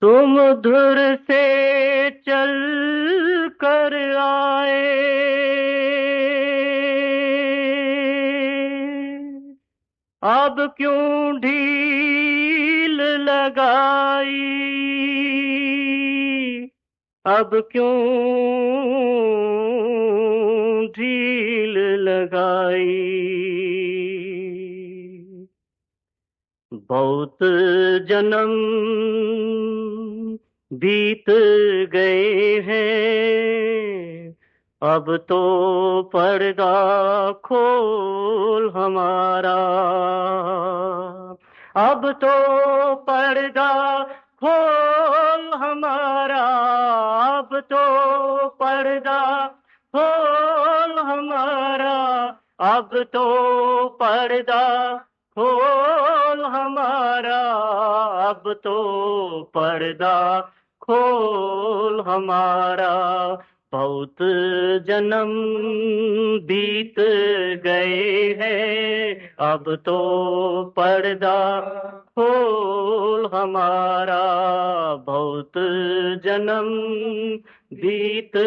तुम धुर से चल कर आए, अब क्यों ढील लगाई, अब क्यों ढील लगाई। बहुत जन्म बीत गए हैं, अब तो पर्दा खोल हमारा, अब तो पर्दा खोल हमारा, अब तो पर्दा खोल हमारा, अब तो पर्दा खोल हमारा, अब तो पर्दा खोल हमारा। बहुत जन्म बीत गए हैं, अब तो पर्दा खोल हमारा। बहुत जन्म बीत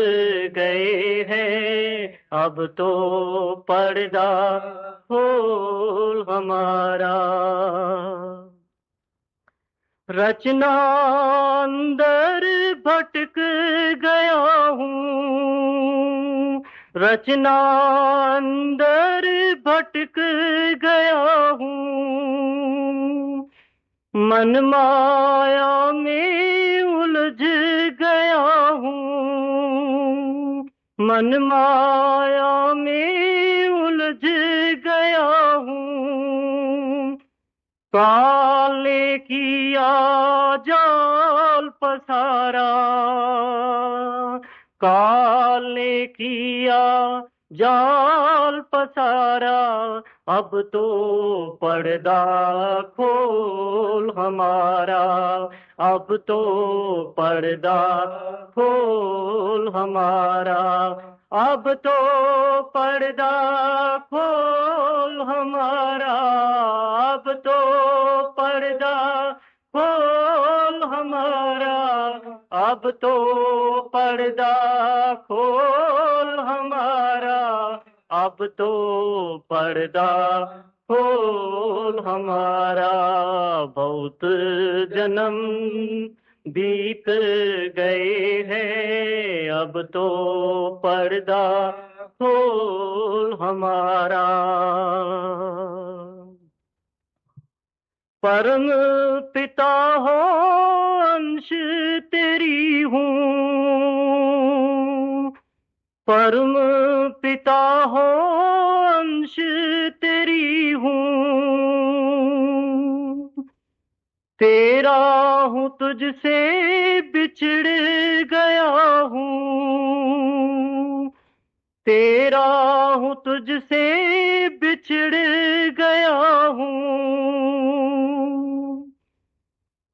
गए हैं, अब तो पर्दा खोल हमारा। रचना अंदर भटक गया हूँ, रचना अंदर भटक गया हूँ, मन माया में उलझ गया हूँ, मन माया में उलझ गया हूँ। काले किया जाल पसारा, काले किया जाल पसारा, अब तो पर्दा खोल हमारा, अब तो पर्दा खोल हमारा, अब तो पर्दा खोल हमारा, अब तो पर्दा खोल हमारा, अब तो पर्दा खोल हमारा, अब तो पर्दा खोल हमारा। बहुत जन्म बीत गए हैं, अब तो पर्दा खोल हमारा। परम पिता हो अंश तेरी हूँ, परम पिता हो अंश तेरी हूँ, तेरा हूँ तुझसे बिछड़ गया हूँ, तेरा हूँ तुझसे बिछड़ गया हूँ।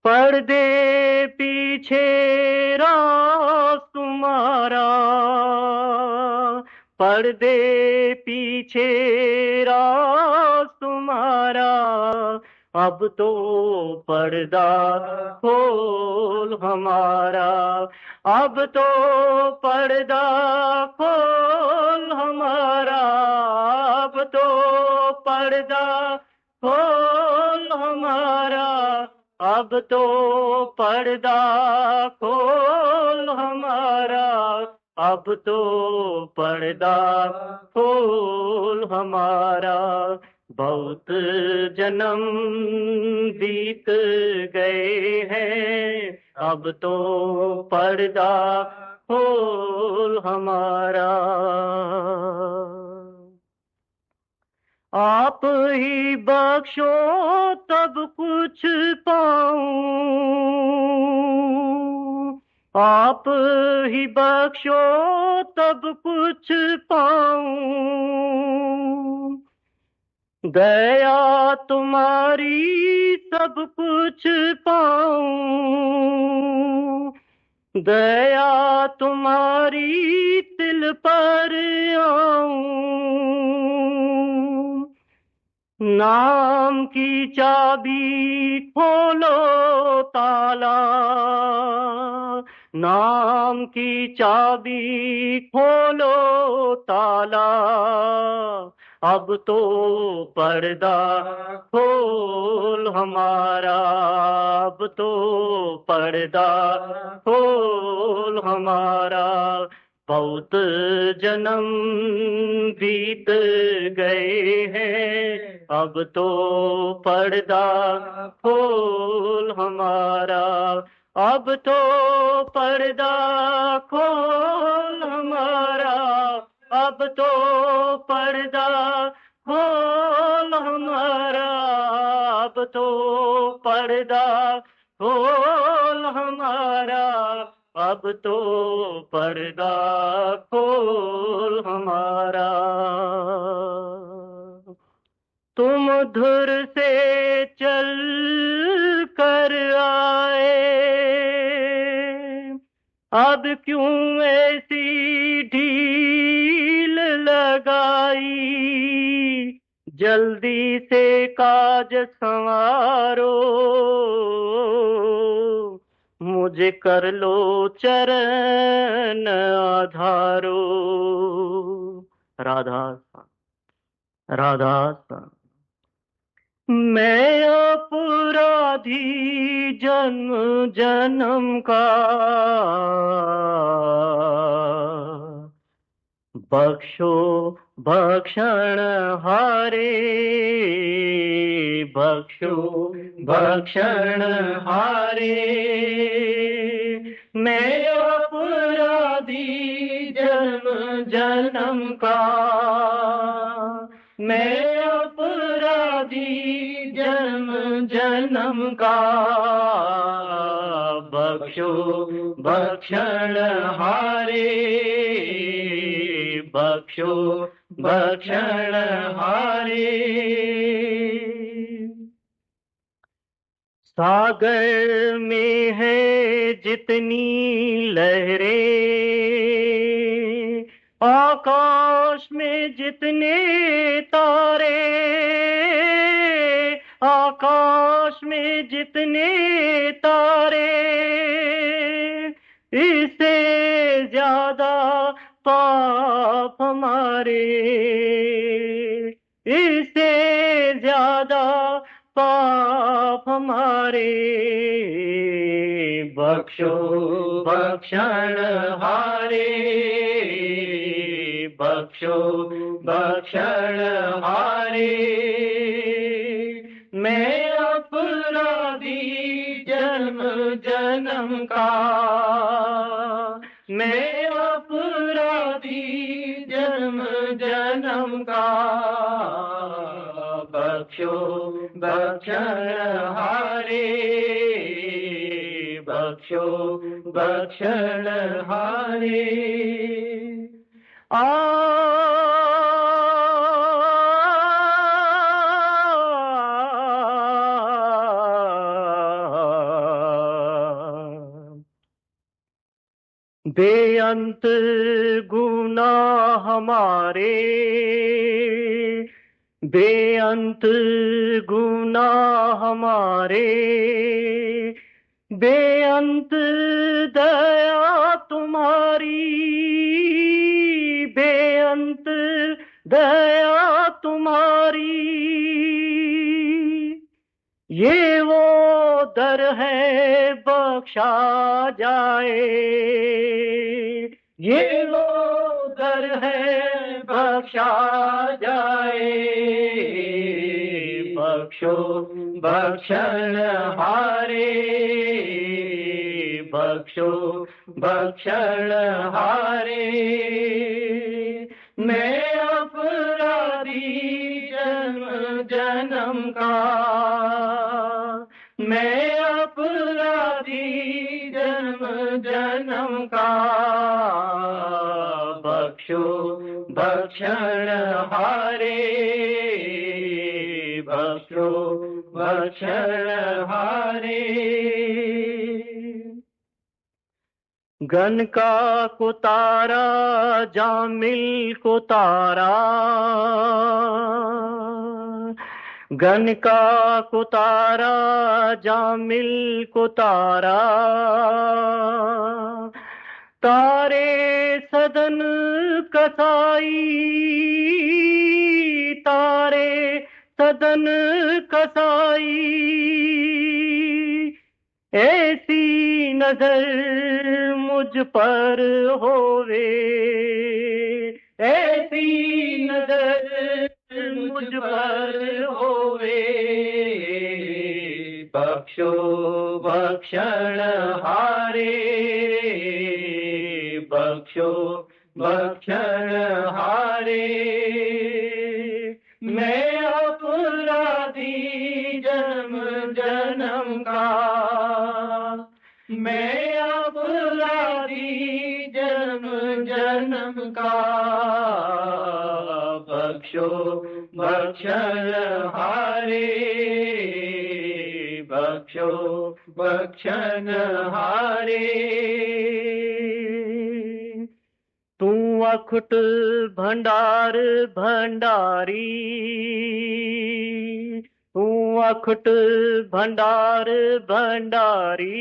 पर्दे पीछे राज तुम्हारा, पर्दे पीछे राज तुम्हारा, अब तो पर्दा खोल हमारा, अब तो पर्दा खोल हमारा, अब तो पर्दा खोल हमारा, अब तो पर्दा खोल हमारा, अब तो पर्दा खोल हमारा। बहुत जन्म बीत गए हैं, अब तो पर्दा खोल हमारा। आप ही बख्शो तब कुछ पाऊं, आप ही बख्शो तब कुछ पाऊं, दया तुम्हारी सब कुछ पाऊं, दया तुम्हारी तिल पर आऊं, नाम की चाबी खोलो ताला, नाम की चाबी खोलो ताला, अब तो पर्दा खोल हमारा, अब तो पर्दा खोल हमारा। बहुत जन्म बीत गए हैं, अब तो पर्दा खोल हमारा, अब तो पर्दा खोल हमारा, अब तो पर्दा खोल हमारा, अब तो पर्दा खोल हमारा, अब तो पर्दा खोल हमारा। तुम धुर से चल कर आए, अब क्यों ऐसी ढील लगाई, जल्दी से काज संवारो, मुझे कर लो चरण आधारो। राधा राधा। मैं अपराधी जन्म जन्म का, बख्शो भक्षण हारे, बख्शो भक्षण हारे। मैं अपराधी जन्म जन्म का, मैं अपराधी जन्म जन्म का, बख्शो भक्षण हारे, बख्शो भक्षण हारे। सागर में है जितनी लहरें, आकाश में जितने तारे, आकाश में जितने तारे, इससे ज्यादा पाप हमारे, इससे ज्यादा पाप हमारे। बख्शो भक्षण हारे, बख्शो भक्षण हारे। मैं अपराधी जन्म जन्म का, मैं अपराधी जन्म जन्म का, बख्शो भक्षण हारे, बख्शो भक्षण हारे। बेअंत गुनाह हमारे, बेअंत गुनाह हमारे, बेअंत दया तुम्हारी, बेअंत दया तुम्हारी। ये वो दर है बख्शा जाए, ये वो दर है बख्शा जाए। बख्शो भक्षण हारे, बख्शो भक्षण हारे। मैं अपराधी जन्म जन्म का, मैं अपराधी जन्म जन्म का, बख्शो भक्षण हारे, बख्शो भक्षण हारे। गन का को तारा, जामिल को तारा, गन का कुतारा जामिल कुतारा, तारे सदन कसाई, तारे सदन कसाई, ऐसी नजर मुझ पर होवे, ऐसी नजर मुझ पर होवे, बख्शो बख्शण हारे, बख्शो बख्शण हारे। मैं अपराधी जन्म जन्म का, मैं अपराधी जन्म जन्म का, बख्शो बख्शण हारे, बख्शो बख्शण हारे। तू अखुट भंडार भंडारी, तू अखुट भंडार भंडारी,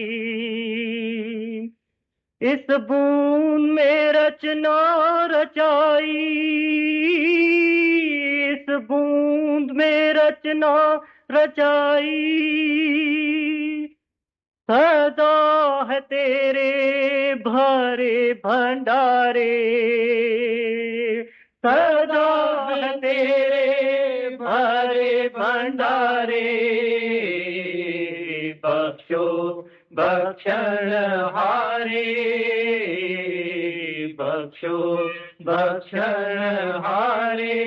इस बूंद में रचना रचाई, इस बूंद में रचना रचाई, सदा है तेरे भरे भंडारे, सदा है तेरे भरे भंडारे, बख्शो बख्शण हारे, बख्शो बख्शण हारे।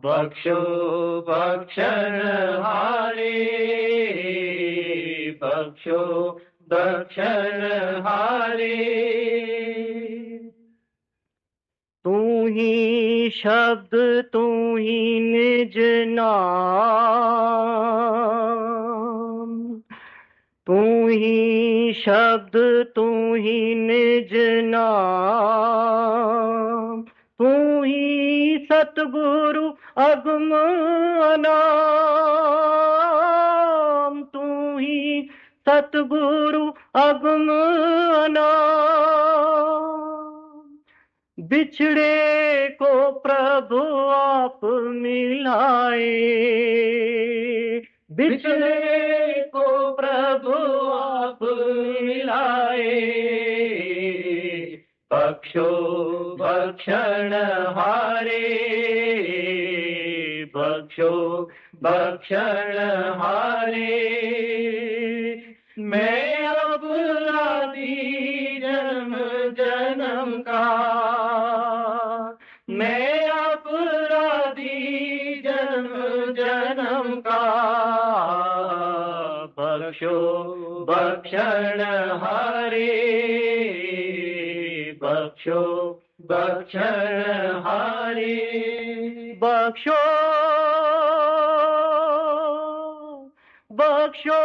बख्शो बख्शण हारे, बख्शो बख्शण हारे। तू ही शब्द तू ही निज नाम, तू ही शब्द तू ही निज नाम, तू ही सतगुरु अगम अनाम, तू ही सतगुरु अगम अनाम। बिछड़े को प्रभु आप मिलाए, बिछड़े को प्रभु आप मिलाए, बख्शो बख्शण हारे, बख्शो बख्शण हारे। मैं अपराधी जन्म जन्म का, मैं अपराधी जन्म जन्म का, बख्शो बख्शण हारे, बख्शो बख्शण हारे। बख्शो बख्शो